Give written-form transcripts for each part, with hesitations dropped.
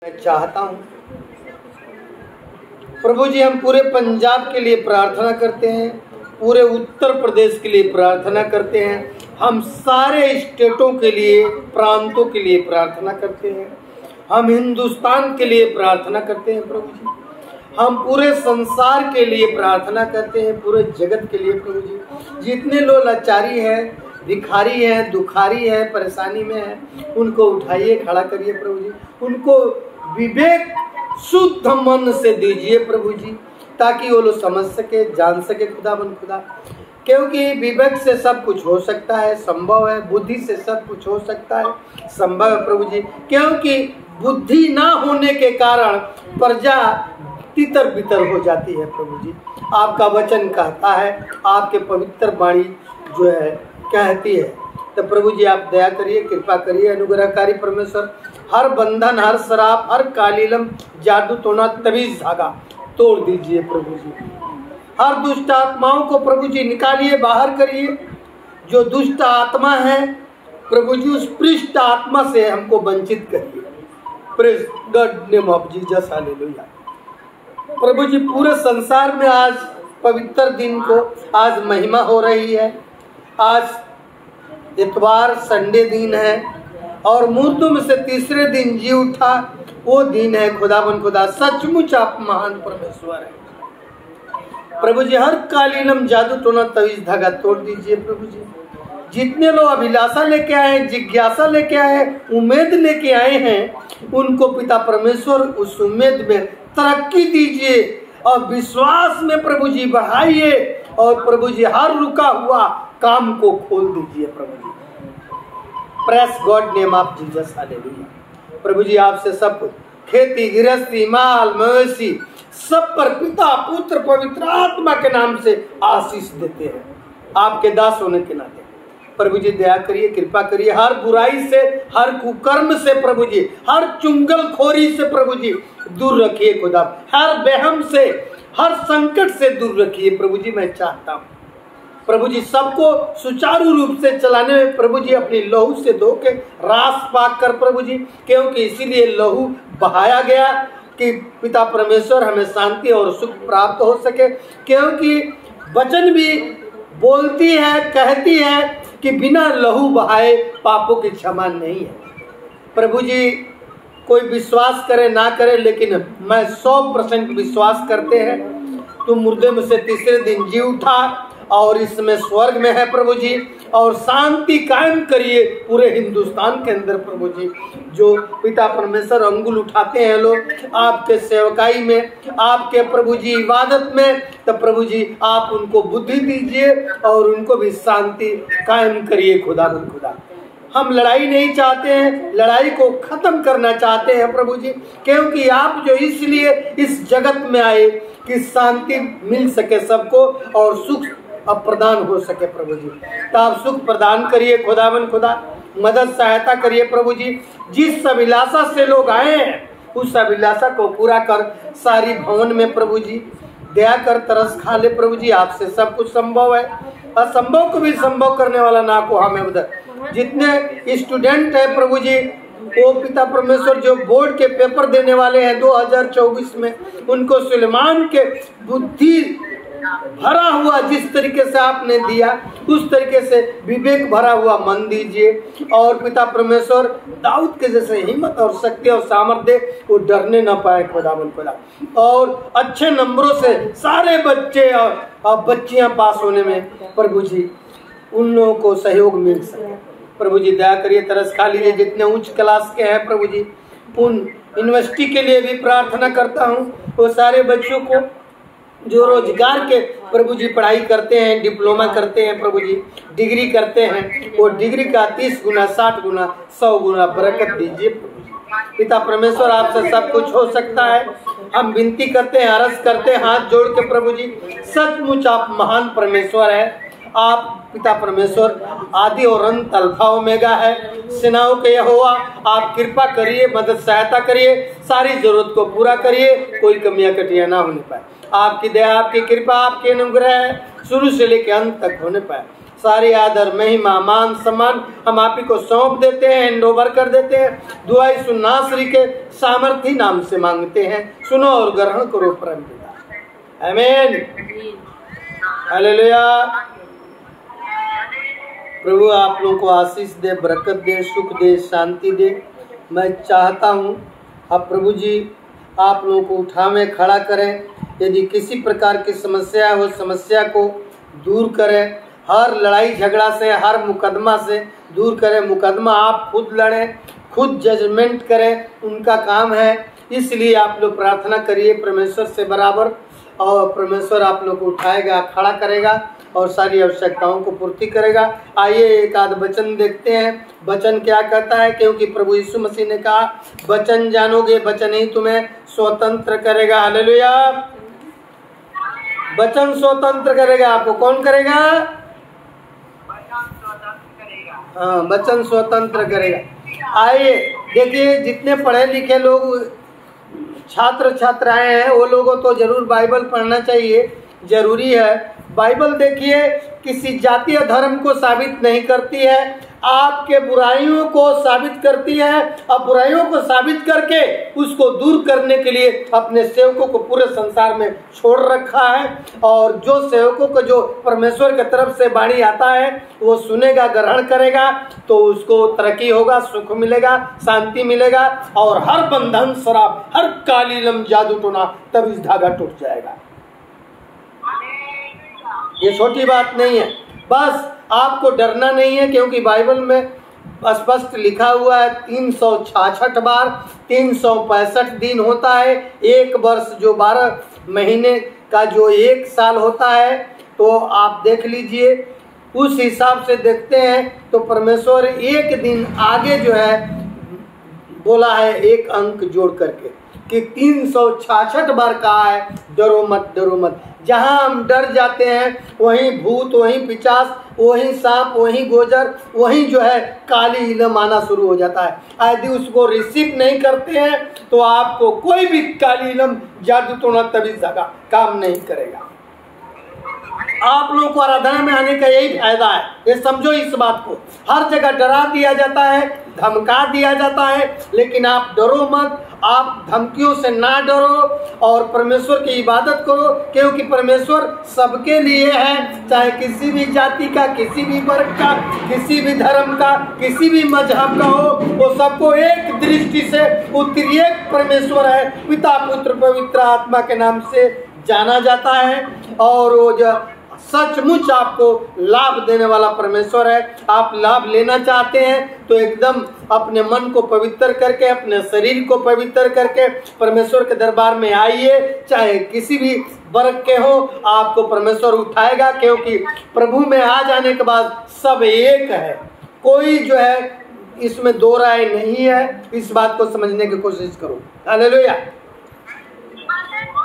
मैं चाहता हूँ प्रभु जी, हम पूरे पंजाब के लिए प्रार्थना करते हैं, पूरे उत्तर प्रदेश के लिए प्रार्थना करते हैं, हम सारे स्टेटों के लिए, प्रांतों के लिए प्रार्थना करते हैं, हम हिंदुस्तान के लिए प्रार्थना करते हैं प्रभु जी, हम पूरे संसार के लिए प्रार्थना करते हैं, पूरे जगत के लिए प्रभु जी। जितने लोग लाचारी हैं, भिखारी हैं, दुखारी हैं, परेशानी में हैं, उनको उठाइए, खड़ा करिए प्रभु जी। उनको विवेक शुद्ध मन से दीजिए प्रभु जी, ताकि वो लोग समझ सके, जान सके खुदाबंद खुदा। क्योंकि विवेक से सब कुछ हो सकता है, संभव है, बुद्धि से सब कुछ हो सकता है, संभव है प्रभु जी। क्योंकि बुद्धि ना होने के कारण प्रजा तितर बितर हो जाती है प्रभु जी। आपका वचन कहता है, आपके पवित्र वाणी जो है कहती है। तो प्रभु जी आप दया करिए, कृपा करिए, अनुग्रहकारी परमेश्वर। हर बंधन, हर शराब, हर कालीलम, जादू टोना, तवीज धागा तोड़ दीजिए प्रभु जी। हर दुष्ट आत्माओं को प्रभु जी निकालिए, बाहर करिए। जो दुष्ट आत्मा है प्रभु जी, उस पृष्ठ आत्मा से हमको वंचित करिए। Praise God name of Jesus, hallelujah. प्रभु जी पूरे संसार में आज पवित्र दिन को आज महिमा हो रही है। आज इतवार संडे दिन है और मुर्दों में से तीसरे दिन जी उठा वो दिन है खुदाबंद खुदा। सचमुच आप महान परमेश्वर है प्रभु जी। हर कालीनम, जादू टोना, तवीज धागा तोड़ दीजिए प्रभु जी। जितने लोग अभिलाषा लेके आए, जिज्ञासा लेके आए, उम्मीद लेके आए हैं, उनको पिता परमेश्वर उस उम्मीद में तरक्की दीजिए और विश्वास में प्रभु जी बढ़ाइए। और प्रभु जी हर रुका हुआ काम को खोल दीजिए प्रभु जी। Praise God name of Jesus, hallelujah. प्रभु जी आपसे सब कुछ, खेती, गृहस्थी, माल, मवेशी, सब पर पिता, पुत्र, पवित्र आत्मा के नाम से आशीष देते हैं आपके दास होने के नाते। प्रभु जी दया करिए, कृपा करिए। हर बुराई से, हर कुकर्म से प्रभु जी, हर चुंगलखोरी से प्रभु जी दूर रखिए खुदा। हर वहम से, हर संकट से दूर रखिए प्रभु जी। मैं चाहता हूँ प्रभु जी सबको सुचारू रूप से चलाने में प्रभु जी अपनी लहू से धो के रास पाक कर प्रभु जी, क्योंकि इसीलिए लहू बहाया गया कि पिता परमेश्वर हमें शांति और सुख प्राप्त हो सके। क्योंकि वचन भी बोलती है, कहती है कि बिना लहू बहाए पापों की क्षमा नहीं है। प्रभु जी कोई विश्वास करे ना करे, लेकिन मैं 100% विश्वास करते हैं तुम मुर्दे में से तीसरे दिन जी उठा और इसमें स्वर्ग में है प्रभु जी। और शांति कायम करिए पूरे हिंदुस्तान के अंदर प्रभु जी। जो पिता परमेश्वर अंगुल उठाते हैं लोग आपके सेवकाई में, आपके प्रभु जी इबादत में, तो प्रभु जी आप उनको बुद्धि दीजिए और उनको भी शांति कायम करिए खुदाबंद खुदा। हम लड़ाई नहीं चाहते हैं, लड़ाई को खत्म करना चाहते हैं प्रभु जी। क्योंकि आप जो इसलिए इस जगत में आए कि शांति मिल सके सबको और सुख अब प्रदान हो सके प्रभु जी। तो आप सुख प्रदान करिए खुदाबंद खुदा, मदद सहायता करिए प्रभु जी। जिस अभिलाषा से लोग आए हैं उस अभिलाषा को पूरा कर सारी भवन में प्रभु जी दया कर तरस खा ले प्रभु जी। आपसे सब कुछ संभव है, असंभव को भी संभव करने वाला ना को हमें उधर। जितने स्टूडेंट है प्रभु जी, वो पिता परमेश्वर जो बोर्ड के पेपर देने वाले हैं 2024 में, उनको सुलेमान के बुद्धि भरा हुआ जिस तरीके से आपने दिया उस तरीके से विवेक भरा हुआ मन दीजिए। और पिता परमेश्वर दाऊद के जैसे हिम्मत और शक्ति और सामर्थ्य, वो डरने न पाए खुदावंद खुदा। और अच्छे नंबरों से सारे बच्चे और बच्चियां पास होने में प्रभु जी उन लोगों को सहयोग मिल सके प्रभु जी। दया करिए, तरस खा लीजिए। जितने उच्च क्लास के हैं प्रभु जी, उन यूनिवर्सिटी के लिए भी प्रार्थना करता हूँ। वो सारे बच्चों को जो रोजगार के प्रभु जी पढ़ाई करते हैं, डिप्लोमा करते हैं प्रभु जी, डिग्री करते हैं, वो डिग्री का 30 गुना, 60 गुना, 100 गुना बरकत दीजिए प्रभु जी। पिता परमेश्वर आपसे सब कुछ हो सकता है। हम विनती करते हैं, अर्ज करते हैं हाथ जोड़ के प्रभु जी। सचमुच आप महान परमेश्वर है। आप पिता परमेश्वर आदि और अंत, अल्फा ओमेगा है, सेनाओं के यहोवा। आप कृपा करिए, मदद सहायता करिए, सारी जरूरत को पूरा करिए, कोई कमियां कटियां ना होने पाए। आपकी दया, आपकी कृपा, आपके अनुग्रह शुरू से लेकर अंत तक होने पाए। सारी आदर, महिमा, मान, सम्मान हम आप ही को सौंप देते हैं, हैंड ओवर कर देते हैं। दुआ यीशु नासरी के सामर्थी नाम से मांगते हैं, सुनो और ग्रहण करो परम पिता। आमीन, हालेलुया। प्रभु आप लोगों को आशीष दे, बरकत दे, सुख दे, शांति दे। मैं चाहता हूँ अब प्रभु जी आप लोगों को उठावे, खड़ा करें। यदि किसी प्रकार की समस्या हो, समस्या को दूर करें। हर लड़ाई झगड़ा से, हर मुकदमा से दूर करें। मुकदमा आप खुद लड़ें, खुद जजमेंट करें, उनका काम है। इसलिए आप लोग प्रार्थना करिए परमेश्वर से बराबर, और परमेश्वर आप लोग को उठाएगा, खड़ा करेगा और सारी आवश्यकताओं को पूर्ति करेगा। आइए एक आध वचन देखते हैं। वचन क्या कहता है? क्योंकि प्रभु यीशु मसीह ने कहा, वचन जानोगे, वचन ही तुम्हें स्वतंत्र करेगा। हालेलुया। वचन स्वतंत्र करेगा। आपको कौन करेगा? हाँ, वचन स्वतंत्र करेगा। आइए देखिए, जितने पढ़े लिखे लोग छात्र छात्राएं हैं वो लोगों तो जरूर बाइबल पढ़ना चाहिए, जरूरी है। बाइबल देखिए किसी जातीय धर्म को साबित नहीं करती है, आपके बुराइयों को साबित करती है। अब बुराइयों को साबित करके उसको दूर करने के लिए अपने सेवकों को पूरे संसार में छोड़ रखा है। और जो सेवकों को जो परमेश्वर की तरफ से वाणी आता है वो सुनेगा, ग्रहण करेगा, तो उसको तरक्की होगा, सुख मिलेगा, शांति मिलेगा, और हर बंधन, शराब, हर काली लम, जादू टोना, तब इस धागा टूट जाएगा। ये छोटी बात नहीं है। बस आपको डरना नहीं है, क्योंकि बाइबल में स्पष्ट लिखा हुआ है 366 बार 365 दिन होता है। एक वर्ष जो 12 महीने का जो एक साल होता है, तो आप देख लीजिए, उस हिसाब से देखते हैं तो परमेश्वर एक दिन आगे जो है बोला है, एक अंक जोड़ करके, कि 366 बार कहा है डरो मत, डरो मत। जहां हम डर जाते हैं वहीं भूत, वहीं पिशाच, वहीं सांप, वहीं गोजर, वहीं जो है काली इलम आना शुरू हो जाता है। यदि उसको रिसीव नहीं करते हैं तो आपको कोई भी काली इलम, जादू टोना, तबीज धागा काम नहीं करेगा। आप लोगों को आराधना में आने का यही फायदा है। ये समझो इस बात को। हर जगह डरा दिया जाता है, धमका दिया जाता है, लेकिन आप डरो मत। आप धमकियों से ना डरो और परमेश्वर की इबादत करो, क्योंकि परमेश्वर सबके लिए है। चाहे किसी भी जाति का, किसी भी वर्ग का, किसी भी धर्म का, किसी भी मजहब का हो, वो सबको एक दृष्टि से उत्तरीय परमेश्वर है, पिता, पुत्र, पवित्र आत्मा के नाम से जाना जाता है। और वो जो सचमुच आपको लाभ देने वाला परमेश्वर है। आप लाभ लेना चाहते हैं तो एकदम अपने मन को पवित्र करके, अपने शरीर को पवित्र करके परमेश्वर के दरबार में आइए। चाहे किसी भी वर्ग के हो, आपको परमेश्वर उठाएगा, क्योंकि प्रभु में आ जाने के बाद सब एक है। कोई जो है इसमें दो राय नहीं है। इस बात को समझने की कोशिश करो। हालेलुया।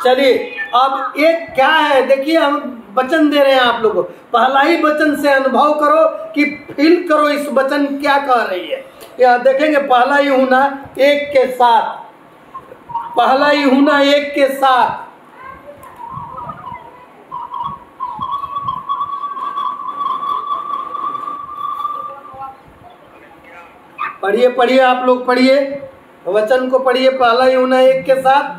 चलिए, अब एक क्या है, देखिए हम वचन दे रहे हैं आप लोगों को। पहला ही वचन से अनुभव करो कि फील करो इस वचन क्या कह रही है। यहाँ देखेंगे पहला यूहन्ना 1 के 7, पहला यूहन्ना 1 के 7। पढ़िए पढ़िए, आप लोग पढ़िए, वचन को पढ़िए। पहला यूहन्ना 1 के 7।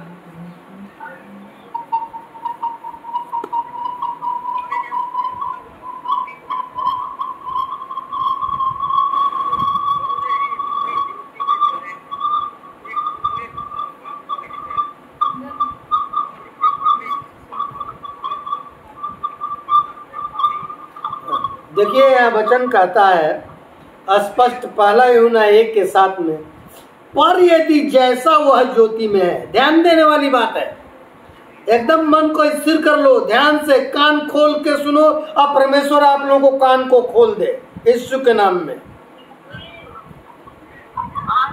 देखिए यह वचन कहता है स्पष्ट, पहला यूहन्ना 1 के 7 में, पर यदि जैसा वह ज्योति में है। ध्यान देने वाली बात है, एकदम मन को स्थिर कर लो, ध्यान से कान खोल के सुनो। अब परमेश्वर आप लोगों को कान को खोल दे यीशु के नाम में।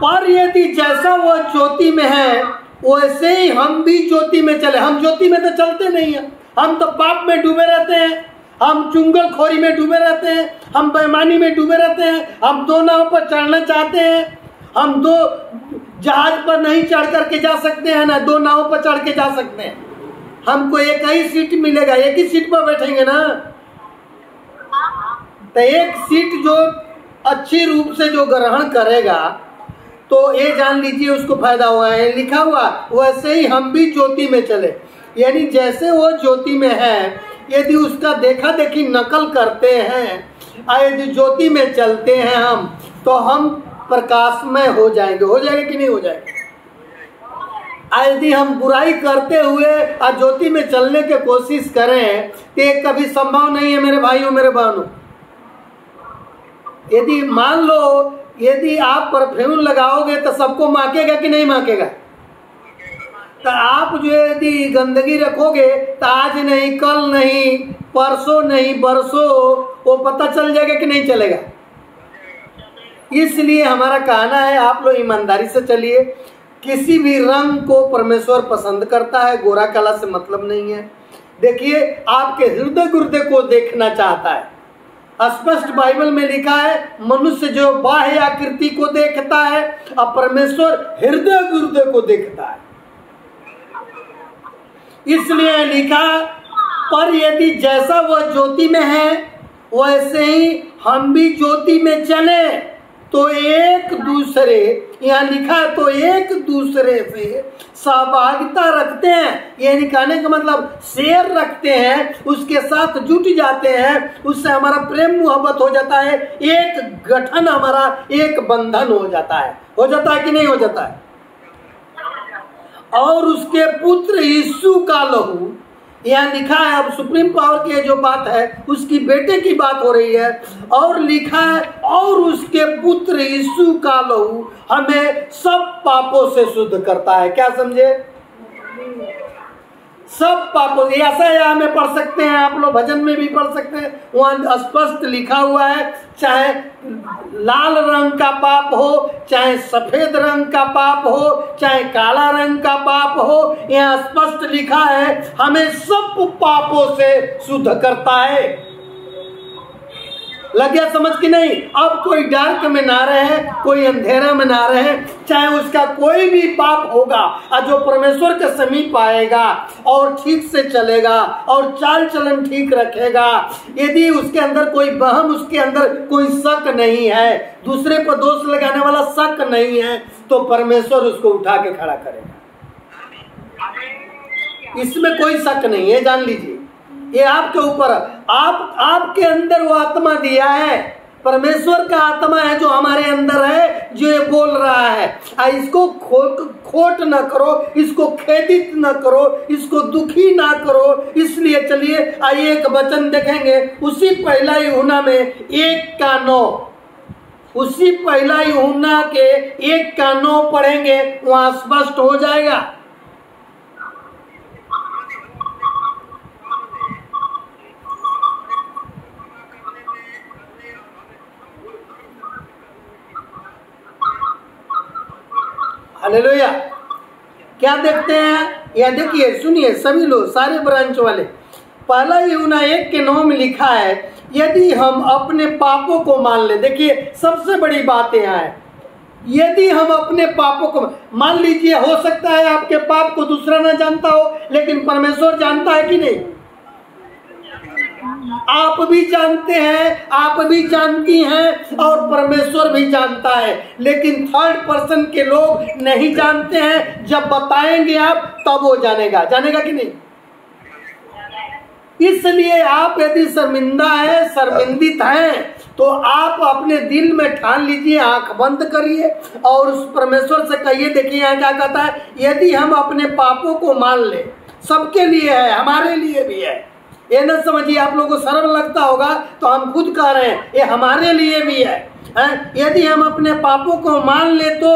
पर यदि जैसा वह ज्योति में है, वैसे ही हम भी ज्योति में चले। हम ज्योति में तो चलते नहीं है, हम तो पाप में डूबे रहते हैं, हम चुंगलखोरी में डूबे रहते हैं, हम बेईमानी में डूबे रहते हैं। हम दो नाव पर चढ़ना चाहते हैं, हम दो जहाज पर नहीं चढ़ करके जा सकते हैं ना, दो नाव पर चढ़ के जा सकते हैं। हमको एक ही सीट मिलेगा, एक ही सीट पर बैठेंगे ना। तो एक सीट जो अच्छी रूप से जो ग्रहण करेगा तो ये जान लीजिए उसको फायदा हुआ है। लिखा हुआ वैसे ही हम भी ज्योति में चले, यानी जैसे वो ज्योति में है यदि उसका देखा देखी नकल करते हैं और यदि ज्योति में चलते हैं हम तो हम प्रकाशमय हो जाएंगे। हो जाएंगे कि नहीं हो जाएंगे? यदि हम बुराई करते हुए और ज्योति में चलने की कोशिश करें तो ये कभी संभव नहीं है मेरे भाइयों मेरे बहनों। यदि मान लो यदि आप परफ्यूम लगाओगे तो सबको माकेगा कि नहीं माकेगा? तो आप जो यदि गंदगी रखोगे तो आज नहीं कल नहीं परसों नहीं बरसों वो पता चल जाएगा कि नहीं चलेगा। इसलिए हमारा कहना है आप लोग ईमानदारी से चलिए। किसी भी रंग को परमेश्वर पसंद करता है, गोरा काला से मतलब नहीं है। देखिए आपके हृदय गुर्दे को देखना चाहता है। स्पष्ट बाइबल में लिखा है मनुष्य जो बाह्य आकृति को देखता है और परमेश्वर हृदय गुर्दे को देखता है। इसलिए लिखा पर यदि जैसा वह ज्योति में है वैसे ही हम भी ज्योति में चले तो एक दूसरे, यहाँ लिखा है तो एक दूसरे से सहभागिता रखते हैं, यानी कहने का मतलब शेयर रखते हैं, उसके साथ जुट जाते हैं, उससे हमारा प्रेम मोहब्बत हो जाता है, एक गठन हमारा एक बंधन हो जाता है। हो जाता है कि नहीं हो जाता है? और उसके पुत्र यीशु का लहू, यहाँ लिखा है अब सुप्रीम पावर की जो बात है उसकी बेटे की बात हो रही है और लिखा है और उसके पुत्र यीशु का लहू हमें सब पापों से शुद्ध करता है। क्या समझे? सब पापों, ऐसा यहाँ में पढ़ सकते हैं, आप लोग भजन में भी पढ़ सकते हैं, वहाँ स्पष्ट लिखा हुआ है चाहे लाल रंग का पाप हो, चाहे सफेद रंग का पाप हो, चाहे काला रंग का पाप हो, यहाँ स्पष्ट लिखा है हमें सब पापों से शुद्ध करता है। लग गया समझ कि नहीं? अब कोई डार्क में ना रहे, कोई अंधेरा में ना रहे, चाहे उसका कोई भी पाप होगा और जो परमेश्वर के समीप आएगा और ठीक से चलेगा और चाल चलन ठीक रखेगा, यदि उसके अंदर कोई वहम, उसके अंदर कोई शक नहीं है, दूसरे पर दोष लगाने वाला शक नहीं है, तो परमेश्वर उसको उठा के खड़ा करेगा। इसमें कोई शक नहीं है, जान लीजिए। ये आपके ऊपर, आपके अंदर वो आत्मा दिया है, परमेश्वर का आत्मा है जो हमारे अंदर है, जो ये बोल रहा है। इसको खोट ना करो, इसको खेदित ना करो, इसको दुखी ना करो। इसलिए चलिए आइए एक वचन देखेंगे उसी पहला यूहन्ना में 1:9, उसी पहला यूहन्ना के 1:9 पढ़ेंगे, वहां स्पष्ट हो जाएगा। हालेलुया। क्या देखते हैं? यह देखिए, सुनिए सभी लोग, सारे ब्रांच वाले। पहला यूहन्ना 1:9 में लिखा है यदि हम अपने पापों को मान ले। देखिए सबसे बड़ी बात यहाँ है, यदि हम अपने पापों को मान लीजिए, हो सकता है आपके पाप को दूसरा ना जानता हो, लेकिन परमेश्वर जानता है कि नहीं? आप भी जानते हैं, आप भी जानती हैं और परमेश्वर भी जानता है, लेकिन थर्ड पर्सन के लोग नहीं जानते हैं। जब बताएंगे आप तब वो जानेगा। जानेगा कि नहीं? इसलिए आप यदि शर्मिंदा है, शर्मिंदित हैं, तो आप अपने दिल में ठान लीजिए, आंख बंद करिए और उस परमेश्वर से कहिए। देखिए यहाँ क्या कहता है, यदि हम अपने पापों को मान ले। सबके लिए है, हमारे लिए भी है। ये न समझिए, आप लोगों को सरल लगता होगा तो हम खुद कह रहे हैं, ये हमारे लिए भी है। यदि हम अपने पापों को मान ले तो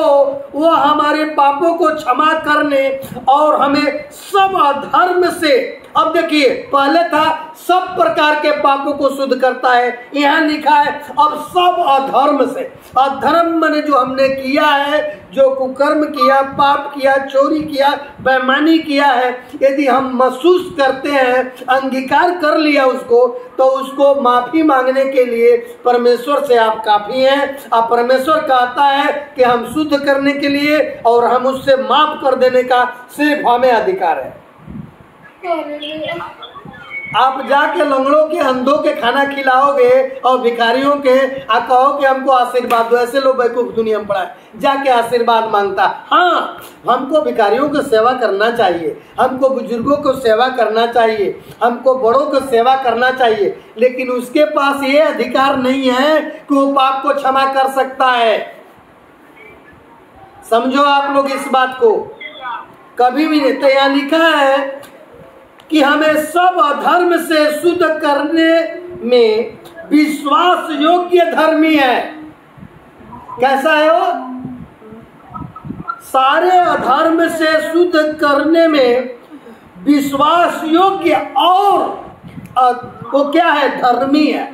वो हमारे पापों को क्षमा करने और हमें सब अधर्म से, अब देखिए पहले था सब प्रकार के पापों को शुद्ध करता है, यहाँ लिखा है अब सब अधर्म से। अधर्म माने जो हमने किया है, जो कुकर्म किया, पाप किया, चोरी किया, बेईमानी किया है, यदि हम महसूस करते हैं, अंगीकार कर लिया उसको, तो उसको माफी मांगने के लिए परमेश्वर से आप काफी हैं। अब परमेश्वर कहता है कि हम शुद्ध करने के लिए और हम उससे माफ कर देने का सिर्फ हमें अधिकार है। आप जाके लंगड़ों के, अंधों के खाना खिलाओगे और भिखारियों के कहो कि हमको आशीर्वाद दो। ऐसे लोग बेवकूफ दुनिया में पड़ा है, जाके आशीर्वाद मांगता। हाँ, हमको भिखारियों को सेवा करना चाहिए, हमको बुजुर्गों को सेवा करना चाहिए, हमको बड़ों को सेवा करना चाहिए, लेकिन उसके पास ये अधिकार नहीं है कि वो पाप को क्षमा कर सकता है। समझो आप लोग इस बात को, कभी भी नहीं। तो यहाँ लिखा है कि हमें सब अधर्म से शुद्ध करने में विश्वास योग्य धर्मी है। कैसा है वो? सारे अधर्म से शुद्ध करने में विश्वास योग्य और वो क्या है? धर्मी है।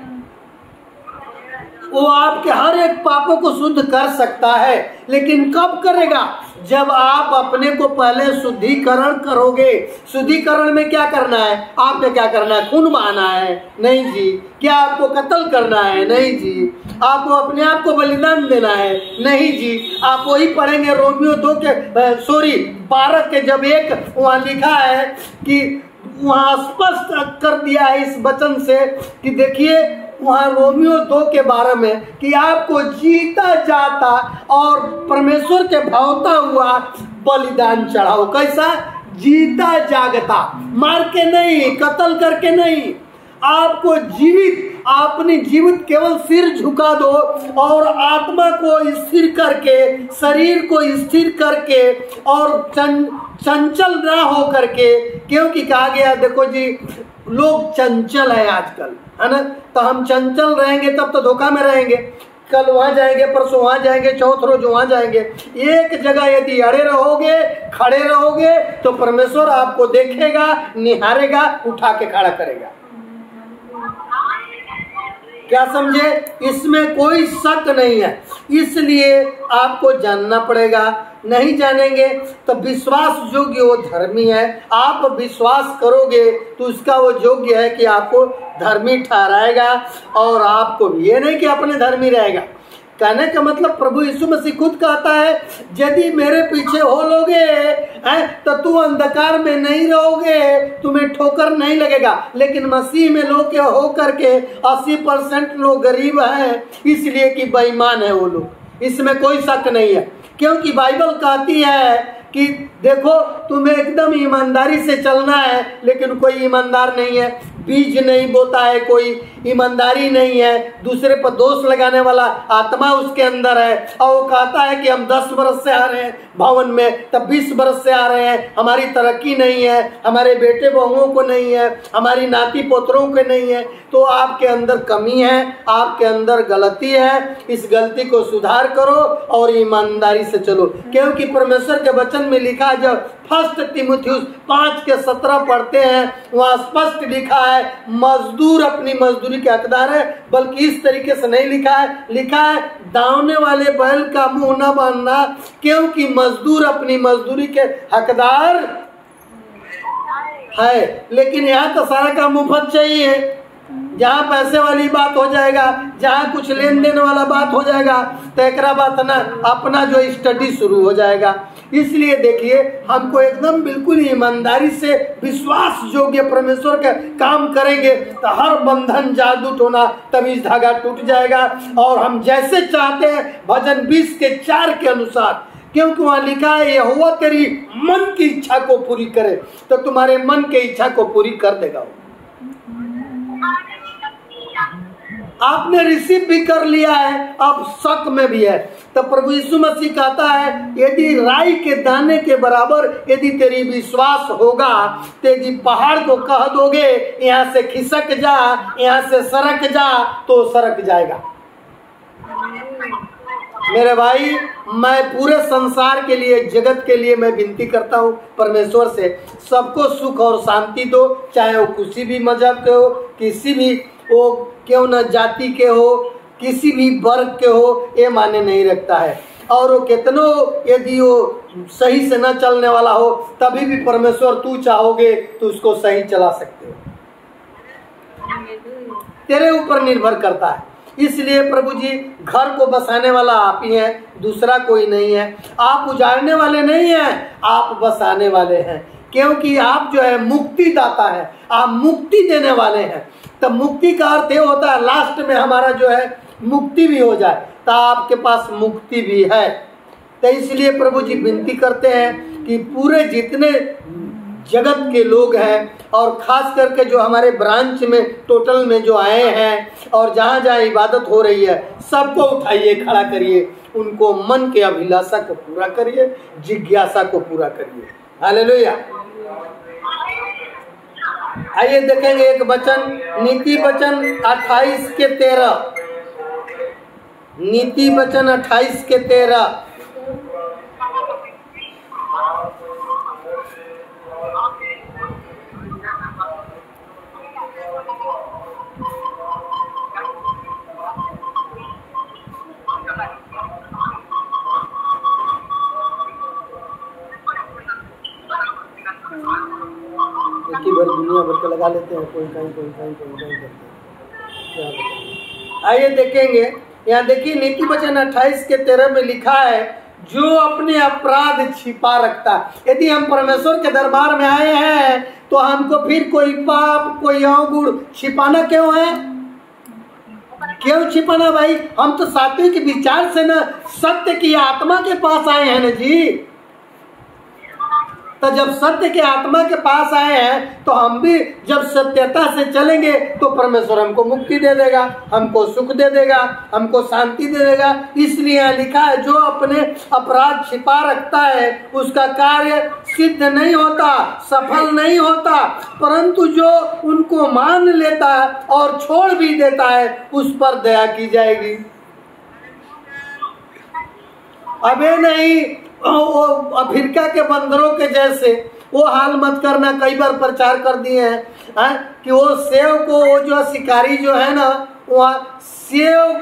वो आपके हर एक पापों को शुद्ध कर सकता है, लेकिन कब करेगा? जब आप अपने को पहले शुद्धिकरण करोगे। शुद्धिकरण में क्या करना है? आपने क्या करना है? खून बहाना है? नहीं जी। क्या आपको कत्ल करना है? नहीं जी। आपको अपने आप को बलिदान देना है? नहीं जी। आप वही पढ़ेंगे रोमियो 12 के जब 1 वहाँ लिखा है कि वहाँ स्पष्ट कर दिया है इस वचन से कि देखिए वहाँ रोमियो 2 के 12 में कि आपको जीता जाता और परमेश्वर के भावता हुआ बलिदान चढ़ाओ। कैसा? जीता जागता, मार के नहीं, कत्ल करके नहीं। आपको जीवित, अपनी जीवित केवल सिर झुका दो और आत्मा को स्थिर करके, शरीर को स्थिर करके और चंचल ना हो करके। क्योंकि कहा गया, देखो जी, लोग चंचल है आजकल, है ना? तो हम चंचल रहेंगे तब तो धोखा में रहेंगे। कल वहां जाएंगे, परसों वहां जाएंगे, चौथ रोज वहां जाएंगे। एक जगह यदि अड़े रहोगे, खड़े रहोगे, तो परमेश्वर आपको देखेगा, निहारेगा, उठा के खड़ा करेगा। क्या समझे? इसमें कोई शक नहीं है। इसलिए आपको जानना पड़ेगा। नहीं जानेंगे तो विश्वास योग्य वो धर्मी है। आप विश्वास करोगे तो उसका वो योग्य है कि आपको धर्मी ठहराएगा, और आपको भी ये नहीं कि अपने धर्मी रहेगा। कहने का मतलब प्रभु यीशु मसीह खुद कहता है, यदि मेरे पीछे हो लोगे तो तू अंधकार में नहीं रहोगे, तुम्हें ठोकर नहीं लगेगा। लेकिन मसीह में लोग के हो करके 80% लोग गरीब हैं, इसलिए कि बेईमान है वो लोग। इसमें कोई शक नहीं है, क्योंकि बाइबल कहती है कि देखो तुम्हें एकदम ईमानदारी से चलना है, लेकिन कोई ईमानदार नहीं है। बीज नहीं बोता है, कोई ईमानदारी नहीं है, दूसरे पर दोष लगाने वाला आत्मा उसके अंदर है। और वो कहता है कि हम 10 वर्ष से आ रहे हैं भवन में, तब 20 वर्ष से आ रहे हैं, हमारी तरक्की नहीं है, हमारे बेटे बहुओं को नहीं है, हमारी नाती पोतरों को नहीं है। तो आपके अंदर कमी है, आपके अंदर गलती है। इस गलती को सुधार करो और ईमानदारी से चलो, क्योंकि परमेश्वर के वचन में लिखा, जब 1 तीमुथियुस 5:17 पढ़ते हैं, वहाँ स्पष्ट लिखा है मजदूर अपनी मजदूरी के हकदार है। बल्कि इस तरीके से नहीं लिखा है दावने वाले बैल का मुंह न बांधना, क्योंकि मजदूर अपनी मजदूरी के हकदार है। लेकिन यहाँ तो सारा काम मुफ्त चाहिए। जहाँ पैसे वाली बात हो जाएगा, जहाँ कुछ लेन देन वाला बात हो जाएगा, तो एक बात ना अपना जो स्टडी शुरू हो जाएगा। इसलिए देखिए, हमको एकदम बिल्कुल ईमानदारी से विश्वास योग्य परमेश्वर का काम करेंगे तो हर बंधन जादू टोना तवीज धागा टूट जाएगा। और हम जैसे चाहते हैं भजन 20:4 के अनुसार, क्योंकि वहाँ लिखा है यहोवा तेरी मन की इच्छा को पूरी करे, तो तुम्हारे मन की इच्छा को पूरी कर देगा। आपने रिसीव भी कर लिया है, अब शक में भी है। तो प्रभु यीशु मसीह कहता है, यदि राई के दाने के बराबर यदि तेरी विश्वास होगा, तो यदि पहाड़ को कह दोगे यहाँ से खिसक जा, यहाँ से सरक जा, तो सरक जाएगा। मेरे भाई, मैं पूरे संसार के लिए, जगत के लिए मैं विनती करता हूँ परमेश्वर से, सबको सुख और शांति दो, चाहे वो किसी भी मजहब के हो, किसी भी वो क्यों न जाति के हो, किसी भी वर्ग के हो, ये माने नहीं रखता है। और वो कितनो यदि वो सही से न चलने वाला हो, तभी भी परमेश्वर तू चाहोगे तो उसको सही चला सकते हो। तेरे ऊपर निर्भर करता है। इसलिए प्रभु जी, घर को बसाने वाला आप ही हैं, दूसरा कोई नहीं है। आप उजाड़ने वाले नहीं हैं, आप बसाने वाले हैं। क्योंकि आप जो है मुक्ति दाता है, आप मुक्ति देने वाले हैं। तब मुक्ति का अर्थ ये होता है लास्ट में हमारा जो है मुक्ति भी हो जाए, तो आपके पास मुक्ति भी है। तो इसलिए प्रभु जी विनती करते हैं कि पूरे जितने जगत के लोग हैं और खास करके जो हमारे ब्रांच में टोटल में जो आए हैं और जहाँ जहाँ इबादत हो रही है, सबको उठाइए, खड़ा करिए, उनको मन के अभिलाषा को पूरा करिए, जिज्ञासा को पूरा करिए। हालेलुया। आइए देखेंगे एक वचन, नीति वचन 28 के 13। नीति वचन 28 के 13। दुनिया भर के लगा लेते हैं, कोई कहीं करते हैं। आइए देखेंगे, यहाँ देखिए नीति वचन 28 के 13 में लिखा है, जो अपने अपराध छिपा रखता। यदि हम परमेश्वर के दरबार में आए हैं तो हमको फिर कोई पाप, कोई अवगुण छिपाना क्यों है? क्यों छिपाना भाई? हम तो सात्विक विचार से न सत्य की आत्मा के पास आए हैं ना जी। तो जब सत्य के आत्मा के पास आए हैं तो हम भी जब सत्यता से चलेंगे तो परमेश्वर हमको मुक्ति दे देगा, हमको सुख दे देगा, हमको शांति दे देगा। इसलिए यहाँ लिखा है, जो अपने अपराध छिपा रखता है उसका कार्य सिद्ध नहीं होता, सफल नहीं होता, परंतु जो उनको मान लेता है और छोड़ भी देता है उस पर दया की जाएगी। अबे नहीं वो अफ्रीका के बंदरों के जैसे वो हाल मत करना। कई बार प्रचार कर दिए हैं कि वो सेव को, वो जो शिकारी जो है ना, वो सेव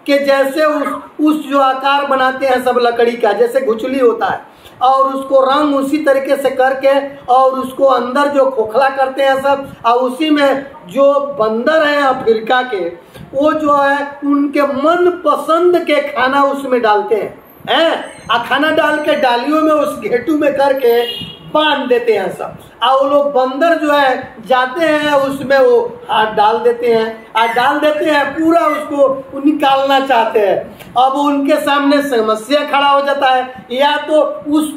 के जैसे उस जो आकार बनाते हैं सब लकड़ी का, जैसे घुचली होता है, और उसको रंग उसी तरीके से करके और उसको अंदर जो खोखला करते हैं सब, और उसी में जो बंदर हैं अफ्रीका के, वो जो है उनके मन पसंद के खाना उसमें डालते हैं खाना डाल के डालियों में उस घेटू में करके बांध देते हैं सब। और वो लोग बंदर जो है जाते हैं उसमें वो हाथ डाल देते हैं, पूरा उसको निकालना चाहते हैं। अब उनके सामने समस्या खड़ा हो जाता है, या तो उस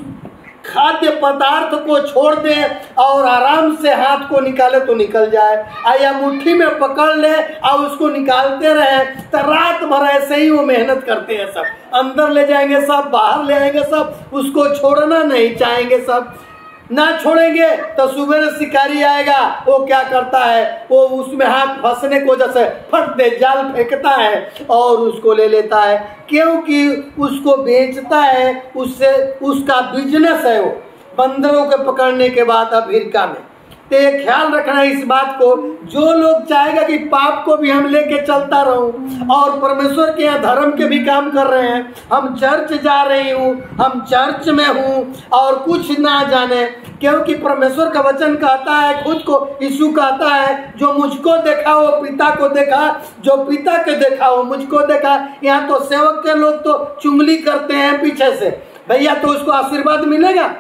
खाद्य पदार्थ को छोड़ दे और आराम से हाथ को निकाले तो निकल जाए, या मुट्ठी में पकड़ ले और उसको निकालते रहे। तो रात भर ऐसे ही वो मेहनत करते हैं, सब अंदर ले जाएंगे, सब बाहर ले आएंगे, सब उसको छोड़ना नहीं चाहेंगे। सब ना छोड़ेंगे तो सुबह शिकारी आएगा, वो क्या करता है, वो उसमें हाथ फंसने को जैसे फट दे जाल फेंकता है और उसको ले लेता है, क्योंकि उसको बेचता है, उससे उसका बिजनेस है वो बंदरों के पकड़ने के बाद अफ्रीका में। तो ये ख्याल रखना इस बात को, जो लोग चाहेगा कि पाप को भी हम लेके चलता रहूं और परमेश्वर के यहाँ धर्म के भी काम कर रहे हैं, हम चर्च जा रही हूँ, हम चर्च में हूँ और कुछ ना जाने, क्योंकि परमेश्वर का वचन कहता है, खुद को यीशु कहता है, जो मुझको देखा वो पिता को देखा, जो पिता के देखा वो मुझको देखा। यहाँ तो सेवक के लोग तो चुंगली करते हैं पीछे से, भैया तो उसको आशीर्वाद मिलेगा?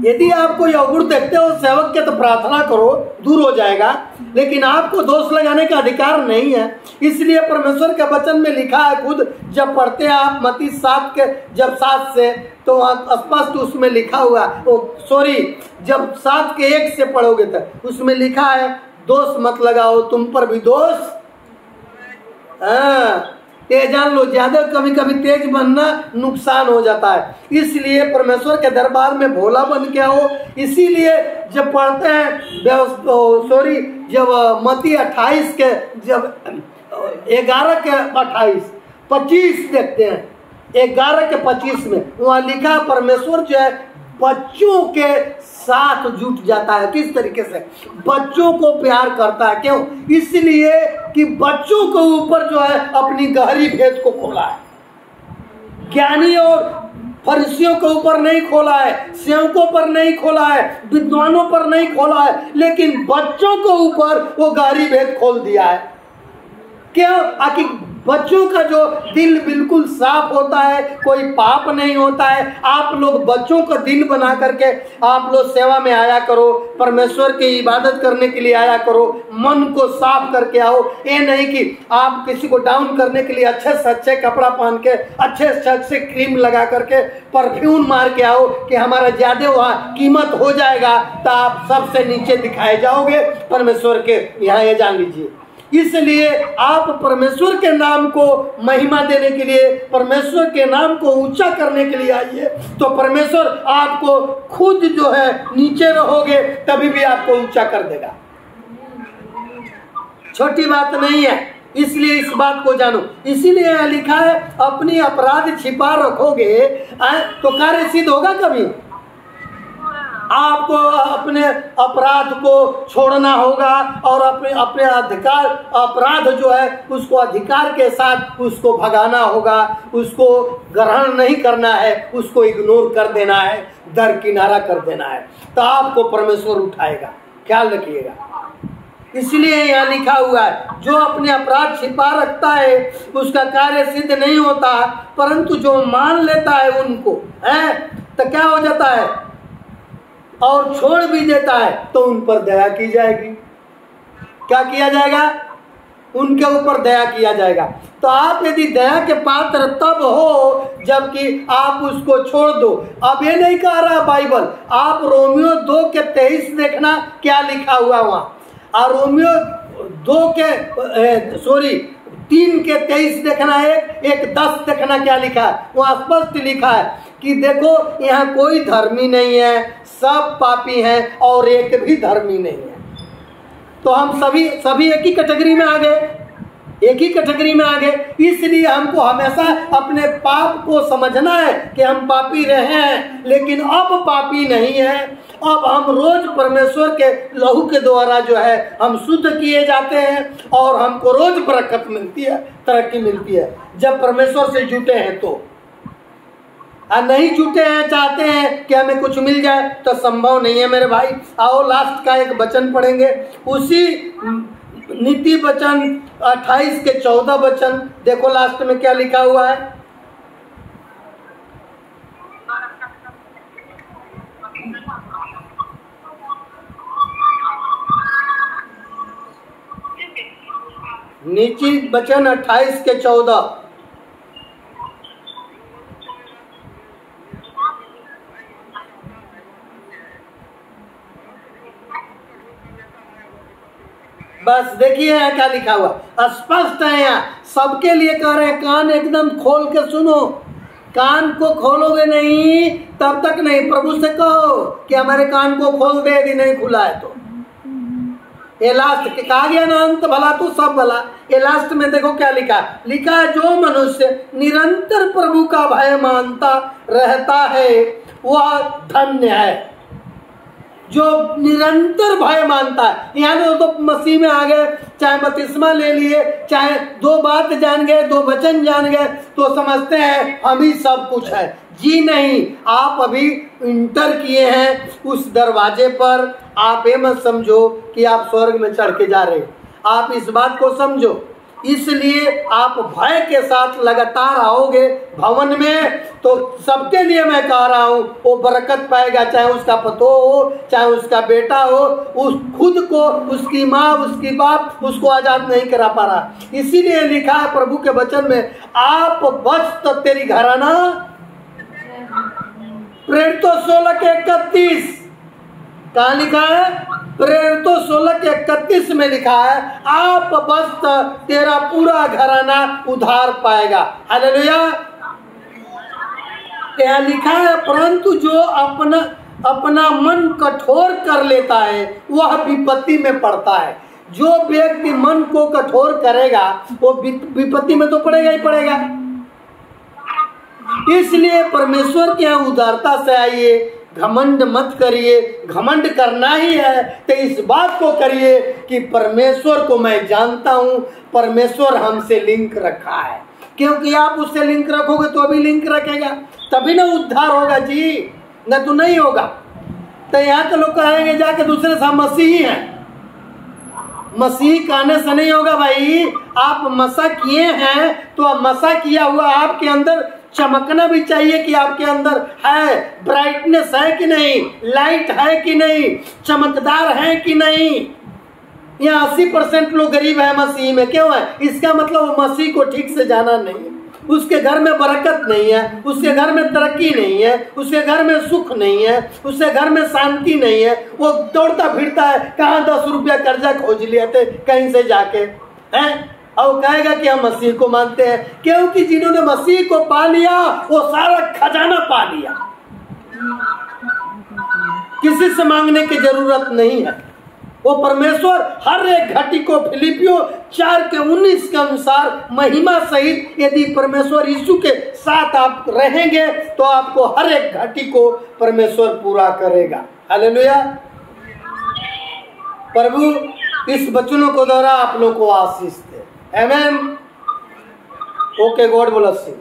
यदि आप कोई अवगुण देखते हो सेवक के तो प्रार्थना करो, दूर हो जाएगा, लेकिन आपको दोष लगाने का अधिकार नहीं है। इसलिए परमेश्वर के वचन में लिखा है, खुद जब पढ़ते हैं आप मत्ती 7 के जब 7 से, तो स्पष्ट उसमें लिखा हुआ, जब 7 के 1 से पढ़ोगे तो उसमें लिखा है, दोष मत लगाओ, तुम पर भी दोष। ये जान लो, ज्यादा कभी कभी तेज बनना नुकसान हो जाता है। इसलिए परमेश्वर के दरबार में भोला बन के आओ। इसीलिए जब पढ़ते हैं जब मत्ती 28 के जब 11 के 28 25 देखते हैं, 11 के 25 में वहाँ लिखा, परमेश्वर जो है बच्चों के साथ जुट जाता है। किस तरीके से? बच्चों को प्यार करता है। क्यों? इसलिए कि बच्चों के ऊपर जो है अपनी गहरी भेद को खोला है, ज्ञानी और फरीसियों के ऊपर नहीं खोला है, सेवकों पर नहीं खोला है, विद्वानों पर नहीं खोला है, लेकिन बच्चों के ऊपर वो गहरी भेद खोल दिया है। क्यों? आखिर बच्चों का जो दिल बिल्कुल साफ होता है, कोई पाप नहीं होता है। आप लोग बच्चों का दिन बना करके आप लोग सेवा में आया करो, परमेश्वर की इबादत करने के लिए आया करो, मन को साफ करके आओ। ये नहीं कि आप किसी को डाउन करने के लिए अच्छे से अच्छे कपड़ा पहन के, अच्छे से अच्छे क्रीम लगा करके, परफ्यूम मार के आओ कि हमारा ज्यादा वहाँ कीमत हो जाएगा, तो आप सबसे नीचे दिखाए जाओगे परमेश्वर के यहाँ। ये जान लीजिए, इसलिए आप परमेश्वर के नाम को महिमा देने के लिए, परमेश्वर के नाम को ऊंचा करने के लिए आइए, तो परमेश्वर आपको खुद जो है नीचे रहोगे तभी भी आपको ऊंचा कर देगा। छोटी बात नहीं है, इसलिए इस बात को जानो। इसीलिए यहाँ लिखा है अपनी अपराध छिपा रखोगे तो कार्य सिद्ध होगा कभी। आपको अपने अपराध को छोड़ना होगा और अपने अधिकार, अपराध जो है उसको अधिकार के साथ उसको भगाना होगा, उसको ग्रहण नहीं करना है, उसको इग्नोर कर देना है, दरकिनारा कर देना है, तो आपको परमेश्वर उठाएगा। ख्याल रखिएगा। इसलिए यहाँ लिखा हुआ है जो अपने अपराध छिपा रखता है उसका कार्य सिद्ध नहीं होता, परंतु जो मान लेता है उनको है तो क्या हो जाता है और छोड़ भी देता है तो उन पर दया की जाएगी। क्या किया जाएगा? उनके ऊपर दया किया जाएगा। तो आप यदि दया के पात्र तब हो जबकि आप उसको छोड़ दो। अब ये नहीं कह रहा बाइबल, आप रोमियो 2:23 देखना क्या लिखा हुआ वहां, और रोमियो 3:23 देखना, एक 10 देखना क्या लिखा है। वहां स्पष्ट लिखा है कि देखो यहाँ कोई धर्मी नहीं है, सब पापी हैं और एक भी धर्मी नहीं है। तो हम सभी एक ही कैटेगरी में आ गए, एक ही कैटेगरी में आ गए। इसलिए हमको हमेशा अपने पाप को समझना है कि हम पापी रहे हैं, लेकिन अब पापी नहीं है। अब हम रोज परमेश्वर के लहू के द्वारा जो है हम शुद्ध किए जाते हैं और हमको रोज बरकत मिलती है, तरक्की मिलती है जब परमेश्वर से जुटे हैं। तो नहीं जुटे हैं, चाहते हैं कि हमें कुछ मिल जाए, तो संभव नहीं है मेरे भाई। आओ लास्ट का एक वचन पढ़ेंगे, उसी नीति वचन 28 के 14 वचन देखो लास्ट में क्या लिखा हुआ है। नीति वचन 28 के 14। बस देखिए यहाँ क्या लिखा हुआ, स्पष्ट है। यहाँ सबके लिए कह रहे हैं, कान एकदम खोल के सुनो। कान को खोलोगे नहीं तब तक नहीं। प्रभु से कहो कि हमारे कान को खोल दे, यदि नहीं खुला है तो। ये लास्ट कहा गया ना, अंत भला तो सब भला। ये लास्ट में देखो क्या लिखा है, जो मनुष्य निरंतर प्रभु का भय मानता रहता है वह धन्य है। जो निरंतर भय मानता है, यहाँ तो मसीह में आ गए, चाहे बपतिस्मा ले लिए, चाहे 2 बात जान गए, 2 वचन जान गए, तो समझते हैं हम ही सब कुछ है। जी नहीं, आप अभी इंटर किए हैं उस दरवाजे पर। आप ये मत समझो कि आप स्वर्ग में चढ़ के जा रहे हैं, आप इस बात को समझो। इसलिए आप भय के साथ लगातार आओगे भवन में, तो सबके लिए मैं कह रहा हूँ वो बरकत पाएगा, चाहे उसका पतो हो, चाहे उसका बेटा हो। उस खुद को, उसकी माँ, उसकी बाप उसको आजाद नहीं करा पा रहा। इसीलिए लिखा है प्रभु के वचन में, आप बस तो तेरी घराना। प्रेरितों 16:31 कहाँ लिखा है? प्रेरितों 16:31 में लिखा है, आप बस तेरा पूरा घराना उधार पाएगा। हालेलुया। यहाँ लिखा है, परंतु जो अपना मन कठोर कर लेता है वह विपत्ति में पड़ता है। जो व्यक्ति मन को कठोर करेगा वो विपत्ति में तो पड़ेगा ही पड़ेगा। इसलिए परमेश्वर के यहाँ उदारता से आइए, घमंड मत करिए। घमंड करना ही है तो इस बात को करिए कि परमेश्वर को मैं जानता हूँ, परमेश्वर हमसे लिंक रखा है। क्योंकि आप उससे लिंक रखोगे तो अभी लिंक रखेगा, तभी ना उद्धार होगा जी, न तो नहीं होगा। तो यहाँ तो लोग कहेंगे जाके दूसरे साहब मसीही हैं। मसीह कहने से नहीं होगा भाई, आप मसा किए हैं तो अब मसा किया हुआ आपके अंदर चमकना भी चाहिए कि आपके अंदर है, ब्राइटनेस है कि नहीं, लाइट है कि नहीं, चमकदार है कि नहीं। यहाँ 80% लोग गरीब है मसीह में, क्यों है? इसका मतलब वो मसीह को ठीक से जाना नहीं, उसके घर में बरकत नहीं है, उसके घर में तरक्की नहीं है, उसके घर में सुख नहीं है, उसके घर में शांति नहीं है। वो दौड़ता फिरता है, कहाँ 10 रुपया कर्जा खोज लिए थे कहीं से जाके, हैं? और कहेगा कि हम मसीह को मानते हैं, क्योंकि जिन्होंने मसीह को पा लिया वो सारा खजाना पा लिया, किसी से मांगने की जरूरत नहीं है। वो परमेश्वर हर एक घटी को फिलिपियों 4:19 के अनुसार महिमा सहित, यदि परमेश्वर यीशु के साथ आप रहेंगे तो आपको हर एक घटी को परमेश्वर पूरा करेगा। हालेलुया। प्रभु इस वचनों को द्वारा आप लोग को आशीष दे। Amen. Okay, God bless you.